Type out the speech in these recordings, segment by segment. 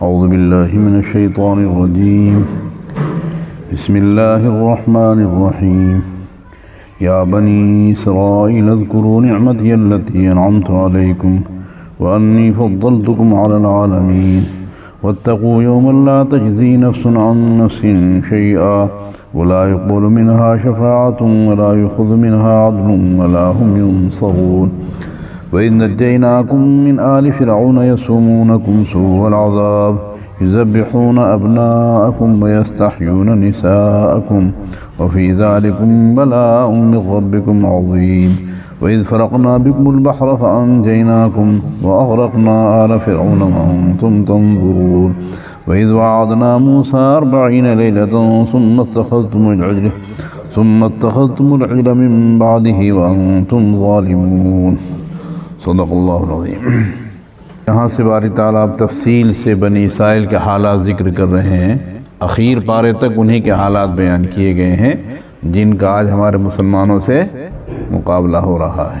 أعوذ بالله من الشيطان الرجيم. بسم الله الرحمن الرحيم. يا بني إسرائيل اذكروا نعمتي التي أنعمت عليكم وأني فضلتكم على العالمين واتقوا يوما لا تجزي نفس عن نفس شيئا ولا يقبل منها شفاعة ولا يؤخذ منها عدل ولا هم ينصرون. وإذ نجيناكم من آل فرعون يسومونكم سوء العذاب يذبحون أبناءكم ويستحيون نساءكم وفي ذلكم بلاء من ربكم عظيم. وإذ فرقنا بكم البحر فأنجيناكم وأغرقنا آل فرعون وأنتم تنظرون. وإذ وعدنا موسى 40 ليلة ثم اتخذتم العجل من بعده وأنتم ظالمون. صدق اللہ العظیم. یہاں سے باری تعالیٰ اب تفصیل سے بنی اسرائیل کے حالات ذکر کر رہے ہیں. اخیر پارے تک انہی کے حالات بیان کیے گئے ہیں جن کا آج ہمارے مسلمانوں سے مقابلہ ہو رہا ہے.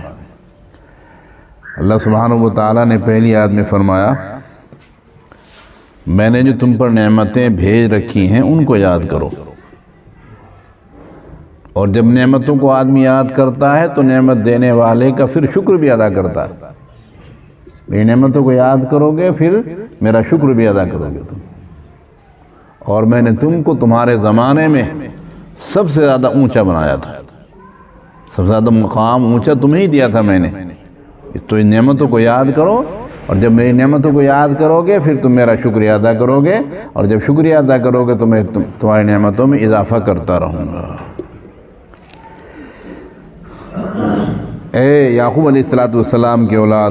اللہ سبحانہ و تعالیٰ نے پہلی آیت میں فرمایا میں نے جو تم پر نعمتیں بھیج رکھی ہیں ان کو یاد کرو. اور جب نعمتوں کو آدمی یاد کرتا ہے تو نعمت دینے والے کا پھر شکر بھی ادا کرتا ہے. میری نعمتوں کو یاد کرو گے پھر میرا شکر بھی ادا کرو گے تم. اور میں نے تم کو تمہارے زمانے میں سب سے زیادہ اونچا بنایا تھا. سب سے زیادہ مقام اونچا تمہیں ہی دیا تھا میں نے. تو ان نعمتوں کو یاد کرو اور جب میری نعمتوں کو یاد کرو گے پھر تم میرا شکریہ ادا کرو گے اور جب شکریہ ادا کرو گے تو میں تمہاری نعمتوں میں اضافہ کرتا رہوں گا. اے یعقوب علیہ السلام کے اولاد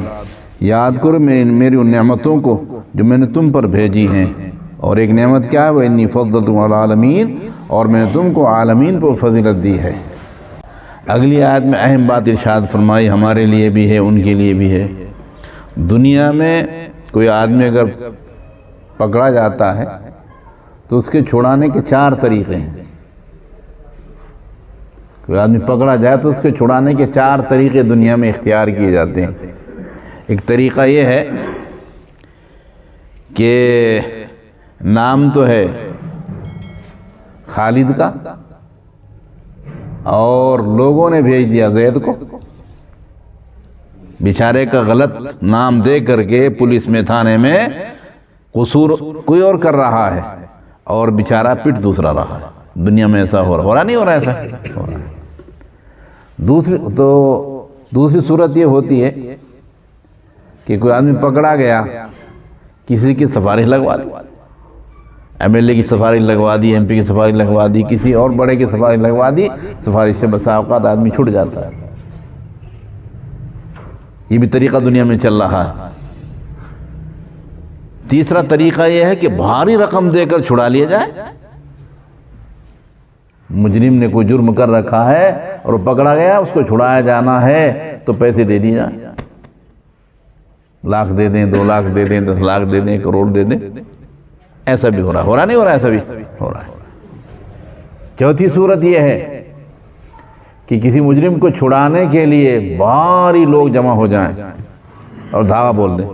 یاد کرو میری ان نعمتوں کو جو میں نے تم پر بھیجی ہیں. اور ایک نعمت کیا ہے؟ وَإِنِّي فَضَّلْتُكُمْ عَلَى الْعَالَمِينَ. اور میں نے تم کو عالمین پر فضیلت دی ہے. اگلی آیت میں اہم بات ارشاد فرمائی ہمارے لیے بھی ہے ان کے لیے بھی ہے. دنیا میں کوئی آدمی اگر پکڑا جاتا ہے تو اس کے چھڑانے کے 4 طریقے ہیں. کوئی آدمی پکڑا جائے تو اس کے چھڑانے کے 4 طریقے دنیا میں اختیار کیے جاتے ہیں. ایک طریقہ یہ ہے کہ نام تو ہے خالد کا اور لوگوں نے بھیج دیا زید کو. بیچارے کا غلط نام دے کر کے پولیس میں تھانے میں قصور کوئی اور کر رہا ہے اور بیچارہ پٹ دوسرا رہا ہے. دنیا میں ایسا ہو رہا نہیں ہو رہا ایسا ہو رہا. دوسری صورت یہ ہوتی ہے کہ کوئی آدمی پکڑا گیا کسی کی سفارش لگوا دی. ایم ایل اے کی سفارش لگوا دی, ایم پی کی سفارش لگوا دی, کسی اور بڑے کی سفارش لگوا دی. سفارش سے بسا اوقات آدمی چھوٹ جاتا ہے. یہ بھی طریقہ دنیا میں چل رہا ہے. تیسرا طریقہ یہ ہے کہ بھاری رقم دے کر چھڑا لیا جائے. مجرم نے کوئی جرم کر رکھا ہے اور وہ پکڑا گیا, اس کو چھڑایا جانا ہے تو پیسے دے دیے جائیں. لاکھ دے دیں, 2 لاکھ دے دیں, 10 لاکھ دے دیں, کروڑ دے دیں. ایسا بھی ہو رہا نہیں ہو رہا ایسا بھی ہو رہا ہے. چوتھی صورت یہ ہے کہ کسی مجرم کو چھڑانے کے لیے بھاری لوگ جمع ہو جائیں اور دھاوا بول دیں.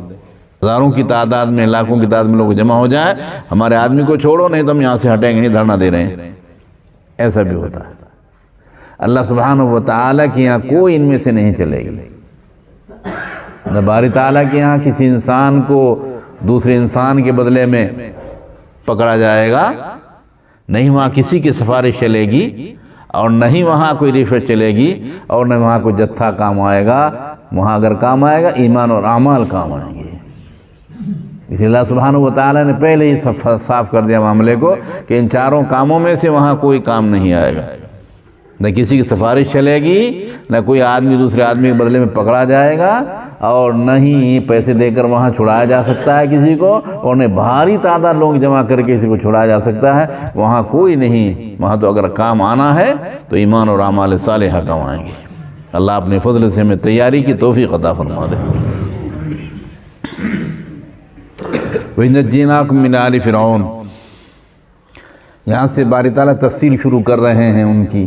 ہزاروں کی تعداد میں, لاکھوں کی تعداد میں لوگ جمع ہو جائیں, ہمارے آدمی کو چھوڑو نہیں تو ہم یہاں سے ہٹیں گے نہیں, دھرنا دے رہے ہیں. ایسا بھی ہوتا ہے. اللہ سبحانہ و تعالیٰ کے یہاں کوئی ان میں سے نہیں چلے گی. نہ باری تعالیٰ کے یہاں کسی انسان کو دوسرے انسان کے بدلے میں پکڑا جائے گا, نہیں وہاں کسی کی سفارش چلے گی اور نہیں وہاں کوئی رشوت چلے گی اور نہ وہاں کوئی جتھا کام آئے گا. وہاں اگر کام آئے گا ایمان اور اعمال کام آئیں گے. اس لیے اللہ سبحانہ و تعالیٰ نے پہلے ہی صاف کر دیا معاملے کو کہ ان 4 کاموں میں سے وہاں کوئی کام نہیں آئے گا. نہ کسی کی سفارش چلے گی, نہ کوئی آدمی دوسرے آدمی کے بدلے میں پکڑا جائے گا, اور نہ ہی پیسے دے کر وہاں چھڑایا جا سکتا ہے کسی کو, اور نہ بھاری تعداد لوگ جمع کر کے کسی کو چھڑایا جا سکتا ہے. وہاں کوئی نہیں. وہاں تو اگر کام آنا ہے تو ایمان اور اعمال صالحہ کام آئیں گے. اللہ اپنے فضل سے ہمیں تیاری کی توفیق عطا فرما دے. وَإِنَّجَّيْنَاكُمْ مِنْ آلِ فِرْعَوْنَ. یہاں سے باری تعالیٰ تفصیل شروع کر رہے ہیں ان کی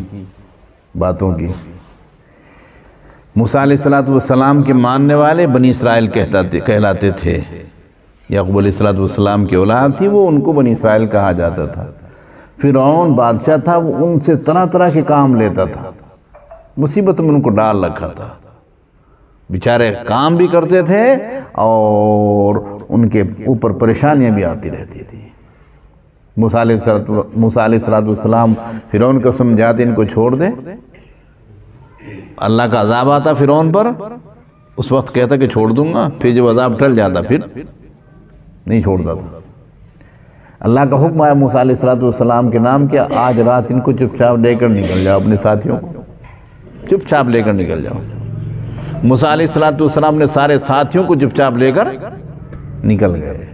باتوں کی. موسیٰ علیہ السلام کے ماننے والے بنی اسرائیل کہلاتے تھے. یعقوب علیہ السلام کی اولاد تھی وہ، ان کو بنی اسرائیل کہا جاتا تھا۔ فرعون بادشاہ تھا، وہ ان سے طرح طرح کے کام لیتا تھا، مصیبت میں ان کو ڈال رکھا تھا، بیچارے کام بھی کرتے تھے اور ان کے اوپر پریشانیاں بھی آتی رہتی تھی۔ موسیٰ علیہ السلام فرعون کو سمجھاتے ان کو چھوڑ دے، اللہ کا عذاب آتا فرعون پر، اس وقت کہتا کہ چھوڑ دوں گا، پھر جب عذاب ٹل جاتا پھر نہیں چھوڑتا تھا۔ اللہ کا حکم آیا موسیٰ علیہ السلام کے نام کیا، آج رات ان کو چپ چاپ لے کر نکل جاؤ، اپنے ساتھیوں کو چپ چاپ لے کر نکل جاؤ۔ موسیٰ علیہ السلام نے سارے ساتھیوں کو چپ چاپ لے کر نکل گئے۔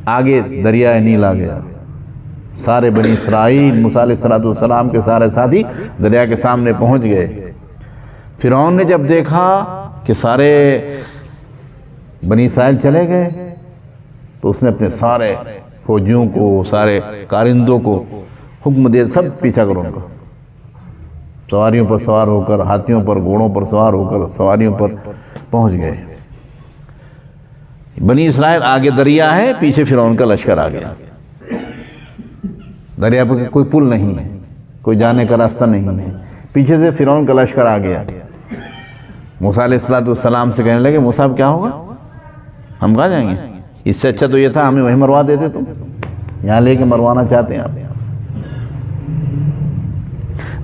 آگے دریائے نیل آ گیا، سارے بنی اسرائیل موسیٰ علیہ السلام کے سارے ساتھی دریا کے سامنے پہنچ گئے۔ فرعون نے جب دیکھا کہ سارے بنی اسرائیل چلے گئے تو اس نے اپنے سارے فوجیوں کو، سارے کارندوں کو حکم دیا سب پیچھا کرو ان کا، سواریوں پر سوار ہو کر، ہاتھیوں پر، گھوڑوں پر سوار ہو کر سواریوں پر پہنچ گئے۔ بنی اسرائیل آگے دریا ہے، پیچھے فرعون کا لشکر آ گیا۔ دریا پر کوئی پل نہیں ہے، کوئی جانے کا راستہ نہیں ہے، پیچھے سے فرعون کا لشکر آ گیا۔ موسیٰ علیہ السلام سے کہنے لگے موسیٰ اب کیا ہوگا، ہم کہاں جائیں گے، اس سے اچھا تو یہ تھا ہمیں وہیں مروا دیتے، تم یہاں لے کے مروانا چاہتے ہیں آپ۔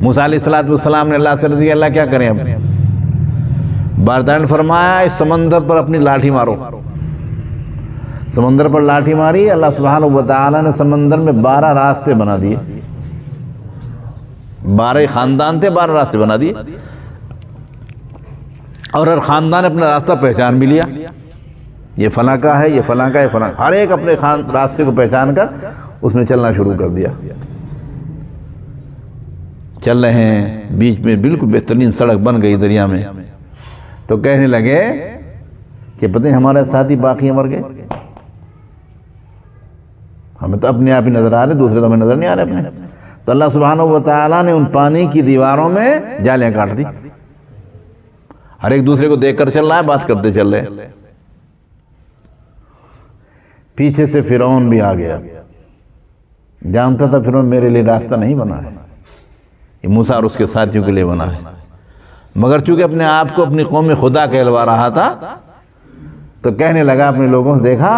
موسیٰ علیہ السلام نے اللہ سے رضی اللہ کیا کریں اب، بارتان فرمایا اس سمندر پر اپنی لاٹھی مارو۔ سمندر پر لاٹھی ماری، اللہ سبحانہ وتعالی نے سمندر میں 12 راستے بنا دیے، 12 خاندان تھے، 12 راستے بنا دیے، اور ہر خاندان اپنا راستہ پہچان بھی لیا، یہ فلاں کا ہے، یہ فلاں کا ہے، فلاں، ہر ایک اپنے راستے کو پہچان کر اس میں چلنا شروع کر دیا۔ چل رہے ہیں، بیچ میں بالکل بہترین سڑک بن گئی دریا میں، تو کہنے لگے کہ پتہ نہیں ہمارے ساتھی باقی مر گئے، ہمیں تو اپنے آپ ہی نظر آ رہے، دوسرے تو ہمیں نظر نہیں آ رہے اپنے۔ تو اللہ سبحانہ وتعالی نے ان پانی کی دیواروں میں جالیاں کاٹ دی، ہر ایک دوسرے کو دیکھ کر چل رہا ہے، بات کرتے چل رہے۔ پیچھے سے فرعون بھی آ گیا، جانتا تھا فرعون میرے لیے راستہ نہیں بنا ہے، یہ موسیٰ اور اس کے ساتھیوں کے لیے بنا ہے، مگر چونکہ اپنے آپ کو اپنی قوم میں خدا کہلوا رہا تھا تو کہنے لگا اپنے لوگوں سے، دیکھا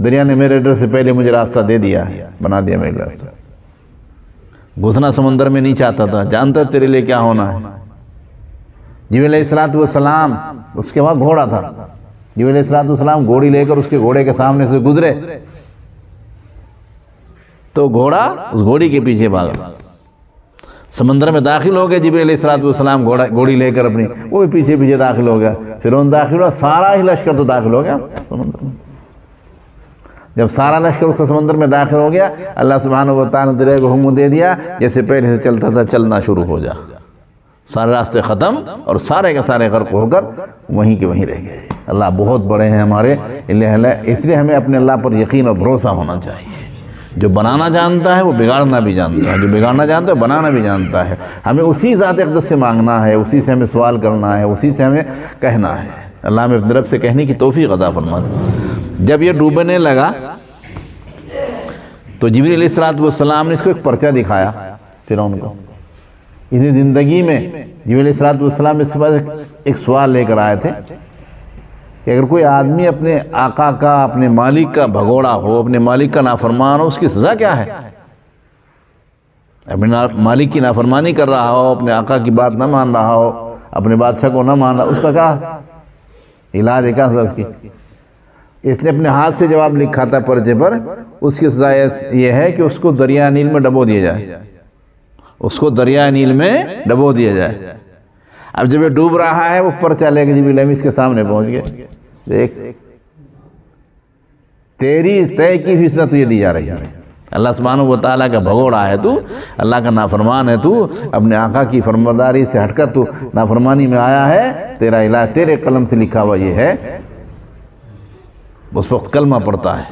دریا نے میرے ڈر سے پہلے مجھے راستہ دے دیا، بنا دیا میرے راستہ، گھسنا سمندر میں نہیں چاہتا تھا، جانتا تیرے لیے کیا ہونا ہے۔ جبریل علیہ السلام اس کے بعد گھوڑا تھا، جبریل علیہ السلام گھوڑی لے کر اس کے گھوڑے کے سامنے سے گزرے تو گھوڑا اس گھوڑی کے پیچھے بھاگا، سمندر میں داخل ہو گئے جبریل علیہ السلام گھوڑی لے کر اپنی، وہ بھی پیچھے پیچھے داخل ہو گیا، فرعون داخل ہوا، سارا ہی لشکر تو داخل ہو گیا سمندر میں۔ جب سارا لشکر اس سمندر میں داخل ہو گیا، اللہ سبحانہ وتعالی نے دریا کو حکم دے دیا جیسے پہلے سے چلتا تھا چلنا شروع ہو جا، سارے راستے ختم اور سارے کے سارے غرق ہو کر وہیں کے وہیں رہ گئے۔ اللہ بہت بڑے ہیں ہمارے، اس لیے ہمیں اپنے اللہ پر یقین اور بھروسہ ہونا چاہیے۔ جو بنانا جانتا ہے وہ بگاڑنا بھی جانتا ہے، جو بگاڑنا جانتا ہے وہ بنانا بھی جانتا ہے۔ ہمیں اسی ذات اقدس سے مانگنا ہے، اسی سے ہمیں سوال کرنا ہے، اسی سے ہمیں کہنا ہے۔ اللہ ہمیں اپنے رب سے کہنے کی توفیق عطا فرما دے۔ جب یہ ڈوبنے لگا تو جبریل علیہ السلام نے اس کو ایک پرچہ دکھایا فرعون کو۔ اس نے زندگی میں جبریل علیہ السلام اس کے پاس ایک سوال لے کر آئے تھے کہ اگر کوئی آدمی اپنے آقا کا، اپنے مالک کا بھگوڑا ہو، اپنے مالک کا نافرمان ہو، اس کی سزا کیا ہے؟ اپنے مالک کی نافرمانی کر رہا ہو، اپنے آقا کی بات نہ مان رہا ہو، اپنے بادشاہ کو نہ مان رہا، اس کا کیا علاج ہے، کیا سزا اس کی؟ اس نے اپنے ہاتھ سے جواب لکھا تھا پرچے پر، اس کی سزا یہ ہے کہ اس کو دریا نیل میں ڈبو دیا جائے، اس کو دریا نیل میں ڈبو دیا جائے۔ اب جب یہ ڈوب رہا ہے وہ پرچہ لے کے جبریل امین اس کے سامنے پہنچ گئے، دیکھ تیری طے کی ہوئی سزا تجھے دی جا رہی ہے، اللہ سبحانہ وتعالیٰ کا بھگوڑا ہے تو، اللہ کا نافرمان ہے تو، اپنے آقا کی فرمانبرداری سے ہٹ کر تو نافرمانی میں آیا ہے، تیرا علاج تیرے قلم سے لکھا ہوا یہ ہے۔ اس وقت کلمہ پڑتا ہے،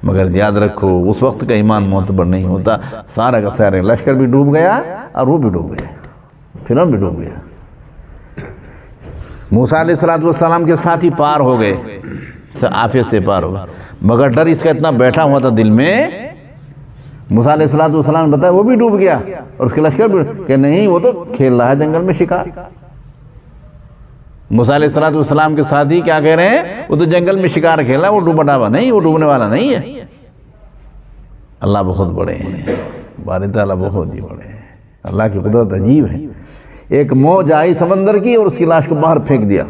مگر یاد رکھو اس وقت کا ایمان معتبر نہیں ہوتا۔ سارا کا سارا لشکر بھی ڈوب گیا اور وہ بھی ڈوب گیا، فرعون بھی ڈوب گیا۔ موسیٰ علیہ السلام کے ساتھ ہی پار ہو گئے، عافیت سے پار ہو گئے، مگر ڈر اس کا اتنا بیٹھا ہوا تھا دل میں۔ موسیٰ علیہ السلام نے بتایا وہ بھی ڈوب گیا اور اس کے لشکر بھی، کہ نہیں وہ تو کھیل رہا ہے جنگل میں شکار۔ موسیٰ علیہ السلام کے ساتھ ہی کیا کہہ رہے ہیں، وہ تو جنگل میں شکار کھیل رہا ہے، وہ ڈوبا ڈابا نہیں، وہ ڈوبنے والا نہیں ہے۔ اللہ بہت بڑے ہیں، باری تعالیٰ بہت ہی بڑے ہیں، اللہ کی قدرت عجیب ہے۔ ایک موج آئی سمندر کی اور اس کی لاش کو باہر پھینک دیا،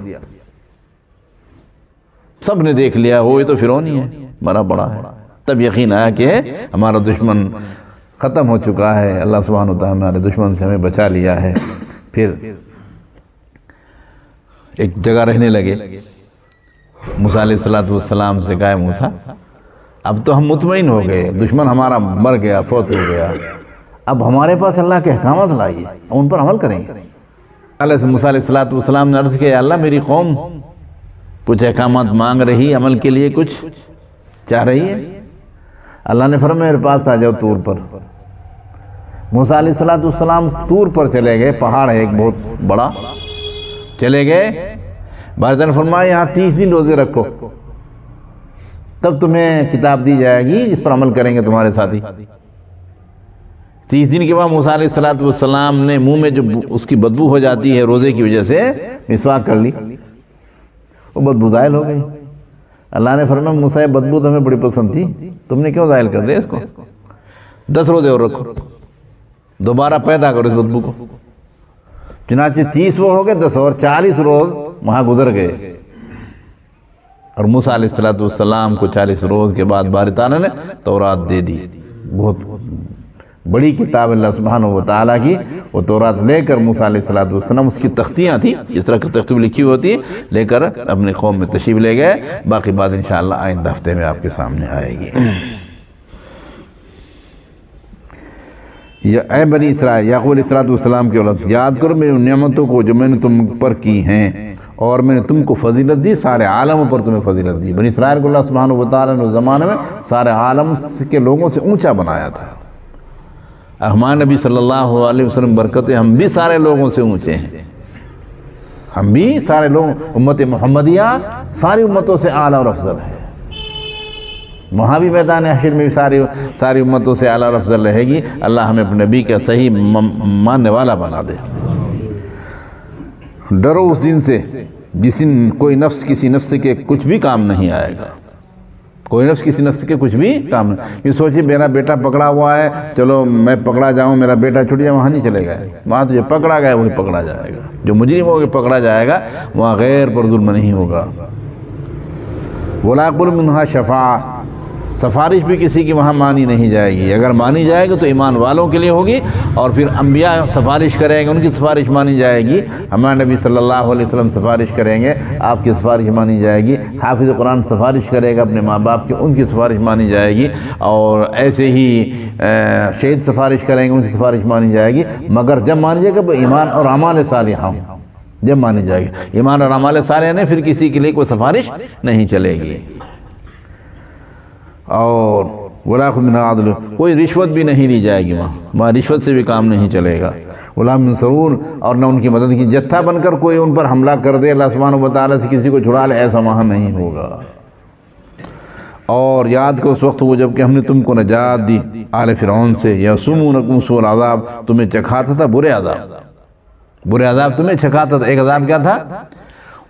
سب نے دیکھ لیا وہ یہ تو فرعون ہی ہے، مرا پڑا ہے۔ تب یقین آیا کہ ہمارا دشمن ختم ہو چکا ہے، اللہ سبحانہ وتعالیٰ نے ہمارے دشمن سے ہمیں بچا لیا ہے۔ پھر ایک جگہ رہنے لگے، موسیٰ علیہ السلام سے کہا موسیٰ اب تو ہم مطمئن ہو گئے، دشمن ہمارا مر گیا، فوت ہو گیا، اب ہمارے پاس اللہ کے احکامات لائیے، ان پر عمل کریں گے۔ موسیٰ علیہ السلام نے عرض کیا اللہ میری قوم کچھ احکامات مانگ رہی، عمل کے لیے کچھ چاہ رہی ہے۔ اللہ نے فرمایا میرے پاس آ جاؤ طور پر۔ موسیٰ علیہ السلام طور پر چلے گئے، پہاڑ ہے ایک بہت بڑا، چلے گئے، باری تعالیٰ نے فرمایا یہاں 30 دن روزے رکھو، تب تمہیں کتاب دی جائے گی جس پر عمل کریں گے تمہارے ساتھی۔ 30 دن کے بعد موسیٰ علیہ السلام نے منہ میں جو اس کی بدبو ہو جاتی ہے روزے کی وجہ سے، مسواک کر لی، وہ بدبو زائل ہو گئی۔ اللہ نے فرمایا موسیٰ بدبو تمہیں بڑی پسند تھی، تم نے کیوں زائل کر دیا اس کو؟ 10 روزے اور رکھو، دوبارہ پیدا کرو اس بدبو کو۔ چنانچہ 30 وہ ہو گئے، 10 اور 40 روز وہاں گزر گئے، اور موسیٰ علیہ السلام کو 40 روز کے بعد باری تعالیٰ نے تورات دے دی۔ بہت بڑی کتاب اللہ سبحانہ وتعالیٰ کی، وہ تورات لے کر موسیٰ علیہ السلام، اس کی تختیاں تھیں جس طرح کی تختی لکھی ہوتی، لے کر اپنے قوم میں تشریف لے گئے۔ باقی بات انشاءاللہ آئندہ ہفتے میں آپ کے سامنے آئے گی۔ اے بنی اسرائیل، یعقوب علیہ السلام کی اولاد، یاد کرو میری نعمتوں کو جو میں نے تم پر کی ہیں، اور میں نے تم کو فضیلت دی، سارے عالم پر تمہیں فضیلت دی۔ بنی اسرائیل کو اللہ سبحانہ وتعالیٰ نے اس زمانے میں سارے عالم کے لوگوں سے اونچا بنایا تھا۔ ہمارے نبی صلی اللہ علیہ وسلم برکتیں، ہم بھی سارے لوگوں سے اونچے ہیں، ہم بھی سارے لوگ، امت محمدیہ ساری امتوں سے اعلیٰ اور افضل ہے۔ وہاں بھی میدان حشر میں بھی ساری امتوں سے اعلیٰ اور افضل رہے گی۔ اللہ ہمیں اپنے نبی کا صحیح ماننے والا بنا دے۔ ڈرو اس دن سے جس دن کوئی نفس کسی نفس کے کچھ بھی کام نہیں آئے گا، کوئی نفس کسی نفس کے کچھ بھی کام نہیں۔ یہ سوچیے میرا بیٹا پکڑا ہوا ہے، چلو میں پکڑا جاؤں، میرا بیٹا چھوٹ جائے، وہاں نہیں چلے گا، وہاں تو جو پکڑا گیا وہی پکڑا جائے گا، جو مجرم ہوگا پکڑا جائے گا، وہاں غیر پر ظلم نہیں ہوگا۔ وَلَا يَقْبَلُ مِنْهَا شَفَاعَةً، سفارش بھی کسی کی وہاں مانی نہیں جائے گی۔ اگر مانی جائے گی تو ایمان والوں کے لیے ہوگی، اور پھر انبیاء سفارش کریں گے، ان کی سفارش مانی جائے گی۔ ہمارے نبی صلی اللہ علیہ وسلم سفارش کریں گے، آپ کی سفارش مانی جائے گی۔ حافظ قرآن سفارش کرے گا اپنے ماں باپ کی، ان کی سفارش مانی جائے گی، اور ایسے ہی شہید سفارش کریں گے، ان کی سفارش مانی جائے گی، مگر جب مانی جائے گا وہ ایمان اور اعمال صالحہ ہوں، جب مانی جائے گی۔ ایمان اور اعمال صالحہ نہیں، پھر کسی کے لیے کوئی سفارش نہیں چلے گی۔ اور وَلَا يَأْخُذُ مِنْهَا عَدْلٌ، کوئی رشوت بھی نہیں لی جائے گی، وہاں رشوت سے بھی کام نہیں چلے گا۔ وَلَا هُمْ يُنصَرُونَ، اور نہ ان کی مدد کی، جتھا بن کر کوئی ان پر حملہ کر دے اللہ سبحانہ وتعالیٰ سے کسی کو چھڑا لے، ایسا وہاں نہیں ہوگا۔ اور یاد کرو اس وقت وہ جب کہ ہم نے تم کو نجات دی آل فرعون سے، یَسُومُونَکُمْ سُوءَ الْعَذَابِ، تمہیں چکھاتا تھا برے عذاب تمہیں چکھاتا تھا۔ ایک عذاب کیا تھا،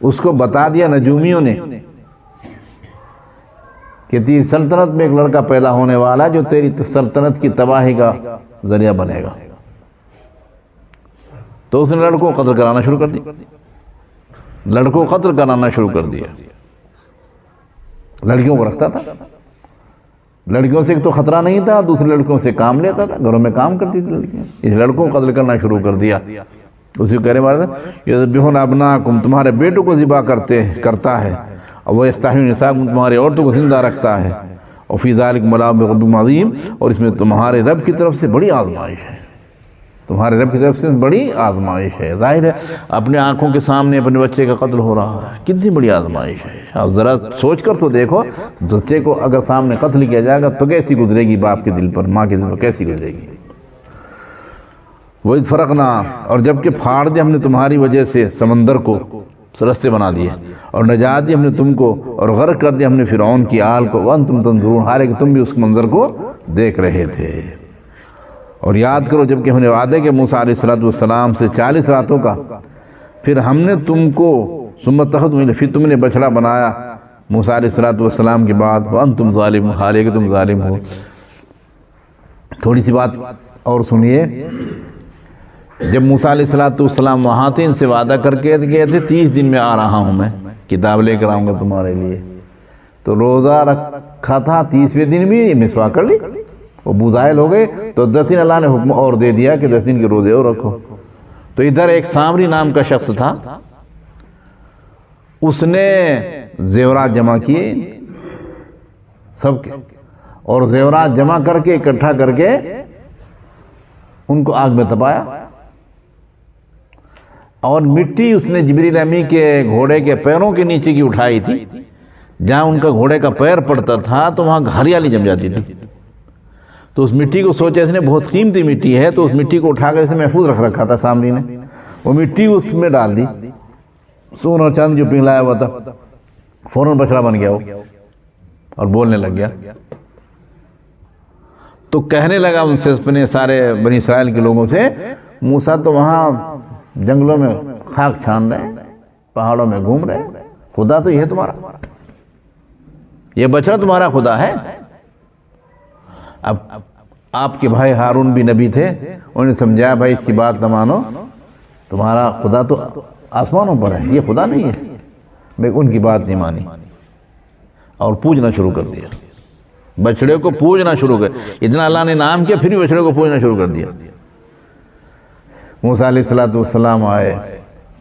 اس کو بتا دیا نجومیوں نے کہ تیری سلطنت میں ایک لڑکا پیدا ہونے والا جو تیری سلطنت کی تباہی کا ذریعہ بنے گا۔ تو اس نے لڑکوں کو قتل کرانا شروع کر دیا، لڑکیوں کو رکھتا تھا، لڑکیوں سے ایک تو خطرہ نہیں تھا، دوسری لڑکیوں سے کام لیتا تھا، گھروں میں کام کرتی تھی لڑکیاں، اس لڑکوں کو قتل کرنا شروع کر دیا۔ اسی کو کہنے والا تھا یذبحون ابناءکم، تمہارے بیٹوں کو ذبح کرتا ہے، اور وہ یستحیون نساءکم، تمہاری عورتوں کو زندہ رکھتا ہے، اور فی ذلک بلاء من ربکم عظیم، اور اس میں تمہارے رب کی طرف سے بڑی آزمائش ہے، تمہارے رب کی طرف سے بڑی آزمائش ہے۔ ظاہر ہے اپنے آنکھوں کے سامنے اپنے بچے کا قتل ہو رہا ہے، کتنی بڑی آزمائش ہے۔ اور ذرا سوچ کر تو دیکھو، بچے کو اگر سامنے قتل کیا جائے گا تو کیسی گزرے گی باپ کے دل پر، ماں کے دل پر کیسی گزرے گی۔ وَإِذْ فَرَقْنَا، اور جب کہ پھاڑ دیا ہم نے تمہاری وجہ سے سمندر کو، رستے بنا دیے اور نجات دی ہم نے تم کو اور غرق کر دیا ہم نے فرعون کی آل کو وانتم تنظرون، حالانکہ تم بھی اس منظر کو دیکھ رہے تھے۔ اور یاد کرو جب کہ ہم نے وعدے کہ موسیٰ علیہ السلام سے 40 راتوں کا، پھر ہم نے تم کو ثم اتخذتم، پھر تم نے بچڑا بنایا موسیٰ علیہ السلام کے بعد وانتم ظالمون، حالانکہ تم ظالم ہو۔ تھوڑی سی بات اور سنیے، جب موسیٰ علیہ السلام وہاں تھے، ان سے وعدہ کر کے گئے تھے 30 دن میں آ رہا ہوں میں، کتاب لے کر آؤں گا تمہارے لیے، تو روزہ رکھا تھا 30ویں دن بھی مسواک کر لی، وہ بوزائل ہو گئے، تو 10 دن اللہ نے حکم اور دے دیا کہ 10 دن کے روزے اور رکھو۔ تو ادھر ایک سامری نام کا شخص تھا، اس نے زیورات جمع کیے سب کے، اور زیورات جمع کر کے اکٹھا کر کے ان کو آگ میں تپایا، اور مٹی اس نے جبریل امی کے گھوڑے کے پیروں کے نیچے کی اٹھائی تھی، جہاں ان کا گھوڑے کا پیر پڑتا تھا تو وہاں ہریالی جم جاتی تھی، تو اس مٹی کو سوچا اس نے بہت قیمتی مٹی ہے، تو اس مٹی کو اٹھا کر اس نے محفوظ رکھ رکھا تھا سامری نے، وہ مٹی اس میں ڈال دی، سونا اور چاند جو پنگلایا ہوا تھا، فوراً بچڑا بن گیا وہ اور بولنے لگ گیا۔ تو کہنے لگا ان سے، اپنے سارے بنی اسرائیل کے لوگوں سے، موسیٰ تو وہاں جنگلوں میں خاک چھان رہے ہیں، پہاڑوں میں گھوم رہے ہیں، خدا تو یہ ہے تمہارا، یہ بچڑا تمہارا خدا ہے۔ اب آپ کے بھائی ہارون بھی نبی تھے، انہوں نے سمجھایا بھائی اس کی بات نہ مانو، تمہارا خدا تو آسمانوں پر ہے، یہ خدا نہیں ہے۔ میں ان کی بات نہیں مانی اور پوجنا شروع کر دیا، بچڑے کو پوجنا شروع کر، اتنا اللہ نے نام کیا، پھر بھی بچڑے کو پوجنا شروع کر دیا۔ موسیٰ علیہ السلام آئے،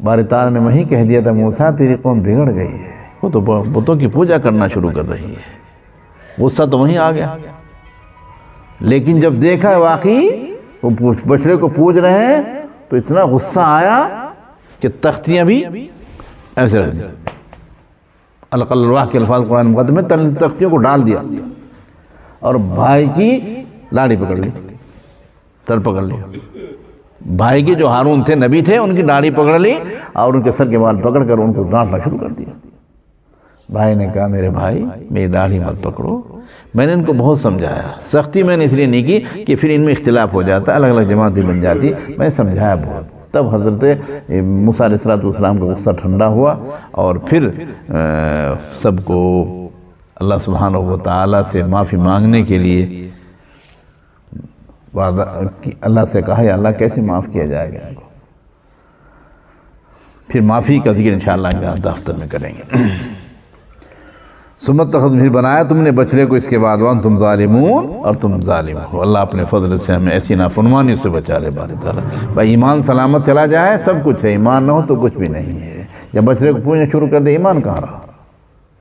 باری تعالیٰ نے وہیں کہہ دیا تھا موسیٰ تیری قوم بگڑ گئی ہے، وہ تو بتوں کی پوجا کرنا شروع کر رہی ہے، غصہ تو وہیں آ گیا۔ لیکن جب دیکھا واقعی وہ بچڑے کو پوج رہے ہیں تو اتنا غصہ آیا کہ تختیاں بھی ایسے رہ دی، الواح کے الفاظ قرآن مقدس میں تختیوں کو ڈال دیا اور بھائی کی لاڑی پکڑ لی، سر پکڑ لی، بھائی کے جو ہارون تھے نبی تھے ان کی داڑھی پکڑ لی اور ان کے سر کے بال پکڑ کر ان کو ڈانٹنا شروع کر دیا۔ بھائی نے کہا میرے بھائی میری داڑھی مت پکڑو، میں نے ان کو بہت سمجھایا، سختی میں نے اس لیے نہیں کی کہ پھر ان میں اختلاف ہو جاتا، الگ الگ جماعتیں بن جاتی، میں سمجھایا بہت۔ تب حضرت موسیٰ علیہ السلام کا غصہ ٹھنڈا ہوا اور پھر سب کو اللہ سبحانہ و تعالیٰ سے معافی مانگنے کے لیے اللہ سے کہا یا اللہ کیسے معاف کیا جائے گا، پھر معافی کا ذکر انشاءاللہ دفتر میں کریں گے۔ سمت تخذ، پھر بنایا تم نے بچڑے کو اس کے بعد وانتم ظالمون، اور تم ظالم ہو۔ اللہ اپنے فضل سے ہمیں ایسی نافرمانی سے بچا لے باری تعالیٰ۔ بھائی ایمان سلامت چلا جائے سب کچھ ہے، ایمان نہ ہو تو کچھ بھی نہیں ہے۔ جب بچڑے کو پوجنا شروع کر دے ایمان کہاں رہا؟